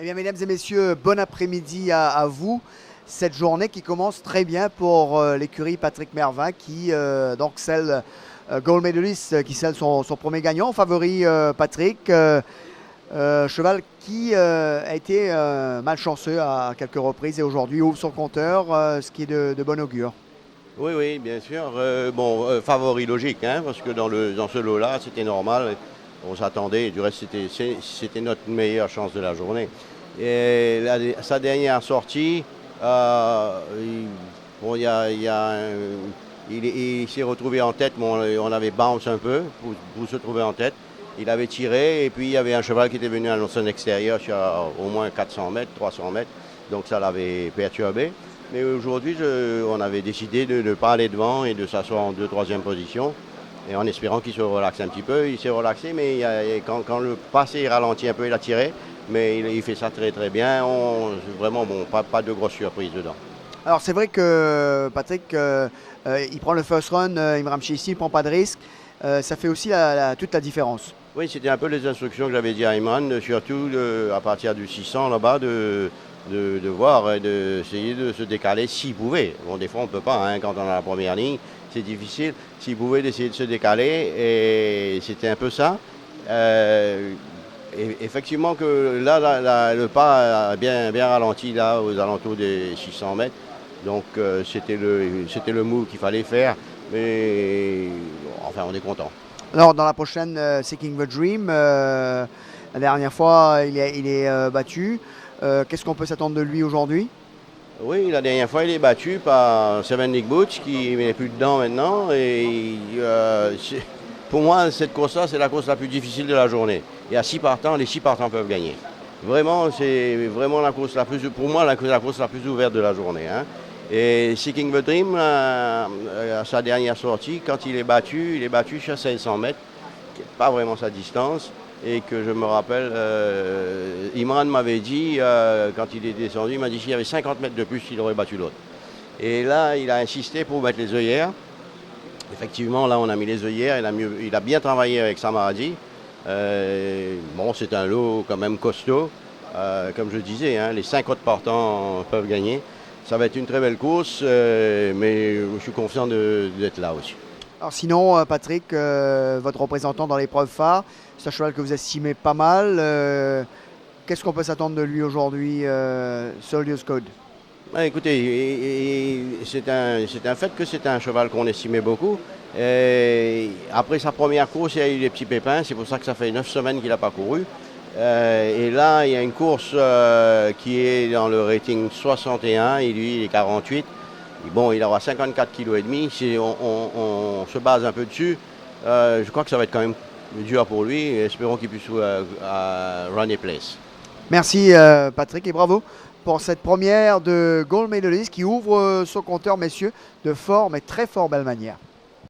Eh bien, mesdames et messieurs, bon après-midi à vous. Cette journée qui commence très bien pour l'écurie Patrick Mervin qui donc scelle gold medalist, qui scelle son premier gagnant. Favori Patrick, cheval qui a été malchanceux à quelques reprises et aujourd'hui ouvre son compteur, ce qui est de bon augure. Oui, oui, bien sûr. Favori logique, hein, parce que dans ce lot-là, c'était normal. On s'attendait. Du reste, c'était notre meilleure chance de la journée. Et sa dernière sortie, bon, il s'est retrouvé en tête, mais on avait bounce un peu pour se trouver en tête. Il avait tiré et puis il y avait un cheval qui était venu à son extérieur sur au moins 400 mètres, 300 mètres. Donc ça l'avait perturbé. Mais aujourd'hui, on avait décidé de ne pas aller devant et de s'asseoir en 2e, 3e position. Et en espérant qu'il se relaxe un petit peu. Il s'est relaxé, mais quand le passé ralentit un peu, il a tiré. Mais il fait ça très très bien. Vraiment, bon, pas de grosse surprise dedans. Alors c'est vrai que Patrick, il prend le first run, Imram Chissi, il ne prend pas de risque. Ça fait aussi toute la différence. Oui, c'était un peu les instructions que j'avais dit à Imran, surtout à partir du 600 là-bas, de voir et d'essayer de se décaler s'il pouvait. Bon, des fois on ne peut pas, hein, quand on est à la première ligne, c'est difficile. S'il pouvait d'essayer de se décaler, et c'était un peu ça. Et effectivement que là, le pas a bien ralenti là, aux alentours des 600 mètres. Donc c'était le move qu'il fallait faire. Mais enfin, on est content. Alors dans la prochaine Seeking the Dream, la dernière fois il est battu. Qu'est-ce qu'on peut s'attendre de lui aujourd'hui? Oui, la dernière fois il est battu par Seven Nick Butch qui n'est plus dedans maintenant. Et pour moi, cette course-là, c'est la course la plus difficile de la journée. Il y a 6 partants, les 6 partants peuvent gagner. Vraiment, c'est vraiment la course la plus, pour moi, la course la plus ouverte de la journée, hein. Et Seeking the Dream, à sa dernière sortie, quand il est battu sur 500 mètres, qui n'est pas vraiment sa distance. Et que je me rappelle, Imran m'avait dit, quand il est descendu, il m'a dit s'il y avait 50 mètres de plus, il aurait battu l'autre. Et là, il a insisté pour mettre les œillères. Effectivement, là, on a mis les œillères, il a bien travaillé avec Samaradi. Bon, c'est un lot quand même costaud. Comme je disais, hein, les 5 autres partants peuvent gagner. Ça va être une très belle course, mais je suis confiant d'être là aussi. Alors sinon, Patrick, votre représentant dans l'épreuve phare, c'est un cheval que vous estimez pas mal. Qu'est-ce qu'on peut s'attendre de lui aujourd'hui, Solius Code? Écoutez, c'est un fait que c'est un cheval qu'on estimait beaucoup. Et après sa première course, il y a eu des petits pépins. C'est pour ça que ça fait 9 semaines qu'il n'a pas couru. Et là, il y a une course qui est dans le rating 61 et lui, il est 48. Bon, il aura 54 kg et demi. On se base un peu dessus. Je crois que ça va être quand même dur pour lui. Espérons qu'il puisse run a place. Merci Patrick et bravo pour cette première de Gold Medalist qui ouvre son compteur, messieurs, de fort mais très fort belle manière.